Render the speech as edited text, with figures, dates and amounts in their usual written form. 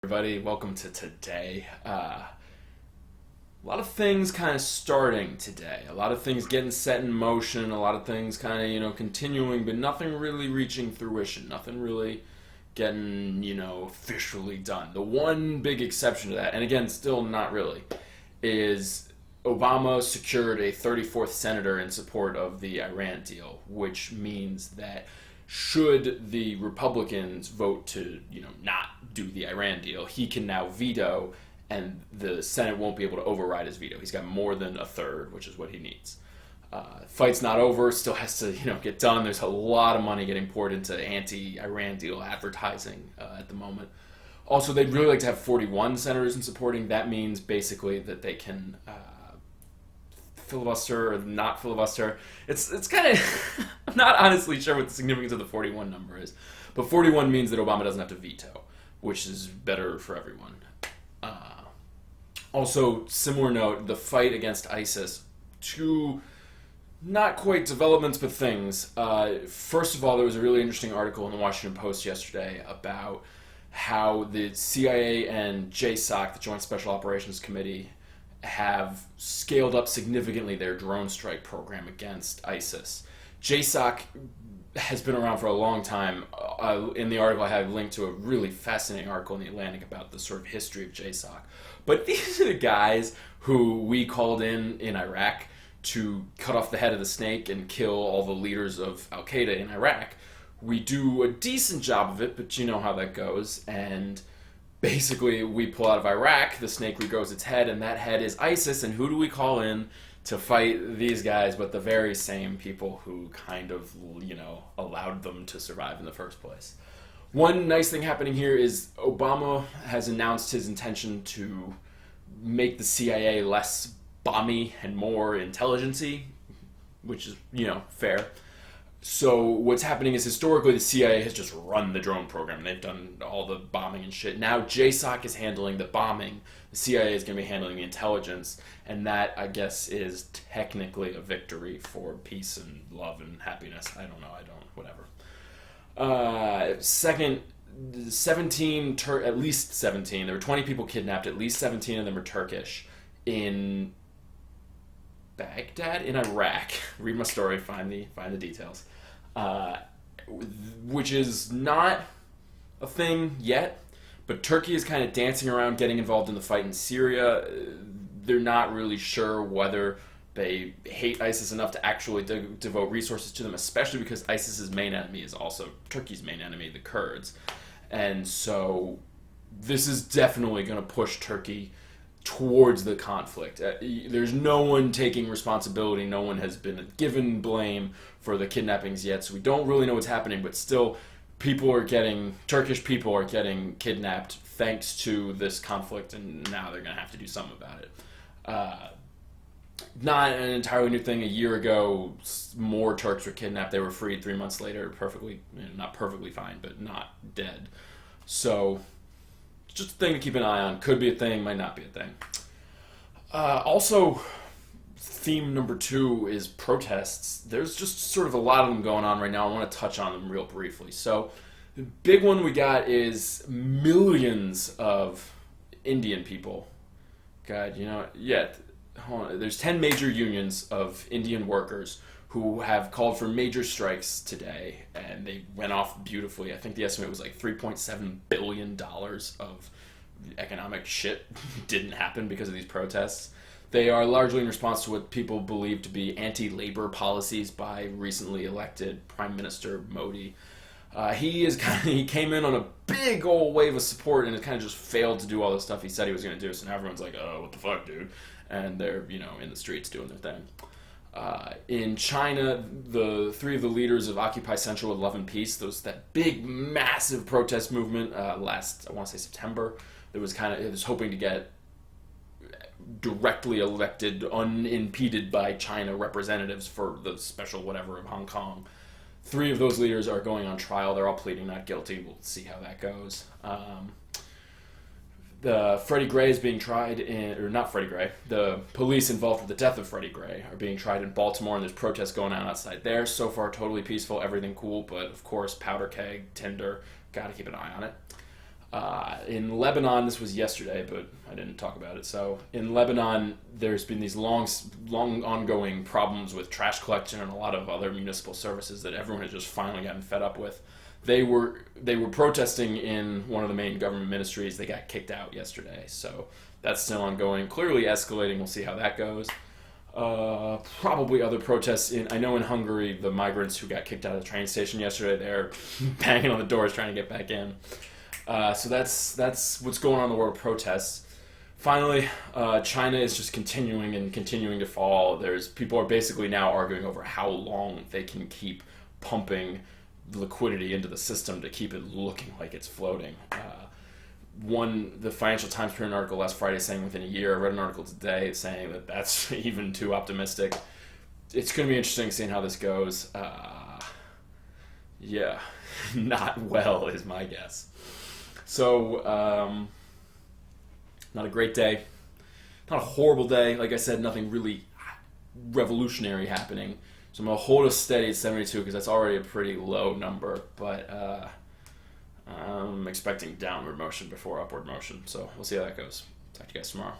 Everybody, welcome to today. A lot of things kind of starting today. A lot of things getting set in motion. A lot of things kind of, continuing, but nothing really reaching fruition. Nothing really getting, officially done. The one big exception to that, and again, still not really, is Obama secured a 34th senator in support of the Iran deal, which means that should the Republicans vote to, not do the Iran deal, he can now veto, and the Senate won't be able to override his veto. He's got more than a third, which is what he needs. Fight's not over, still has to, get done. There's a lot of money getting poured into anti-Iran deal advertising at the moment. Also, they'd really like to have 41 senators in supporting. That means basically that they can filibuster or not filibuster. It's kind of I'm not honestly sure what the significance of the 41 number is, but 41 means that Obama doesn't have to veto, which is better for everyone. Also, similar note, the fight against ISIS. Two not quite developments, but things. First of all, there was a really interesting article in the Washington Post yesterday about how the CIA and JSOC, the Joint Special Operations Committee, have scaled up significantly their drone strike program against ISIS. JSOC has been around for a long time. In the article, I have linked to a really fascinating article in The Atlantic about the sort of history of JSOC. But these are the guys who we called in Iraq to cut off the head of the snake and kill all the leaders of al-Qaeda in Iraq. We do a decent job of it, but you know how that goes. And basically, we pull out of Iraq, the snake regrows its head, and that head is ISIS. And who do we call in to fight these guys but the very same people who kind of, allowed them to survive in the first place? One nice thing happening here is Obama has announced his intention to make the CIA less bomby and more intelligence-y, which is, fair. So what's happening is historically the CIA has just run the drone program. They've done all the bombing and shit. Now JSOC is handling the bombing. The CIA is going to be handling the intelligence. And that, I guess, is technically a victory for peace and love and happiness. I don't know. Whatever. Second, 17, at least 17. There were 20 people kidnapped. At least 17 of them are Turkish. In Baghdad, in Iraq. Read my story, find the details. Which is not a thing yet, but Turkey is kind of dancing around getting involved in the fight in Syria. They're not really sure whether they hate ISIS enough to actually devote resources to them, especially because ISIS's main enemy is also Turkey's main enemy, the Kurds. And so this is definitely going to push Turkey towards the conflict. There's no one taking responsibility. No one has been given blame for the kidnappings yet, so we don't really know what's happening, but still Turkish people are getting kidnapped thanks to this conflict, and now they're going to have to do something about it. Not an entirely new thing. A year ago, more Turks were kidnapped. They were freed 3 months later, perfectly, not perfectly fine, but not dead. So just a thing to keep an eye on. Could be a thing, might not be a thing. Also, theme number 2 is protests. There's just sort of a lot of them going on right now. I want to touch on them real briefly. So, the big one we got is millions of Indian people. God, there's 10 major unions of Indian workers who have called for major strikes today, and they went off beautifully. I think the estimate was like $3.7 billion of economic shit didn't happen because of these protests. They are largely in response to what people believe to be anti-labor policies by recently elected Prime Minister Modi. He came in on a big old wave of support and has kind of just failed to do all the stuff he said he was going to do, so now everyone's like, oh, what the fuck, dude? And they're, in the streets doing their thing. In China, the 3 of the leaders of Occupy Central with Love and Peace, that big, massive protest movement last, I want to say September, it was hoping to get directly elected, unimpeded by China representatives for the special whatever of Hong Kong. 3 of those leaders are going on trial. They're all pleading not guilty. We'll see how that goes. Freddie Gray is being tried the police involved with the death of Freddie Gray are being tried in Baltimore, and there's protests going on outside there. So far, totally peaceful, everything cool, but of course, powder keg, Tinder, gotta keep an eye on it. In Lebanon, this was yesterday, but I didn't talk about it. So in Lebanon, there's been these long ongoing problems with trash collection and a lot of other municipal services that everyone has just finally gotten fed up with. They were protesting in one of the main government ministries. They got kicked out yesterday, so that's still ongoing. Clearly escalating. We'll see how that goes. Probably other protests I know in Hungary, the migrants who got kicked out of the train station yesterday, they're banging on the doors trying to get back in. So that's what's going on in the world of protests. Finally, China is just continuing to fall. People are basically now arguing over how long they can keep pumping liquidity into the system to keep it looking like it's floating. The Financial Times put an article last Friday saying within a year. I read an article today saying that that's even too optimistic. It's going to be interesting seeing how this goes. Yeah, not well is my guess. So, not a great day. Not a horrible day. Like I said, nothing really revolutionary happening. So I'm going to hold us steady at 72 because that's already a pretty low number. But I'm expecting downward motion before upward motion. So we'll see how that goes. Talk to you guys tomorrow.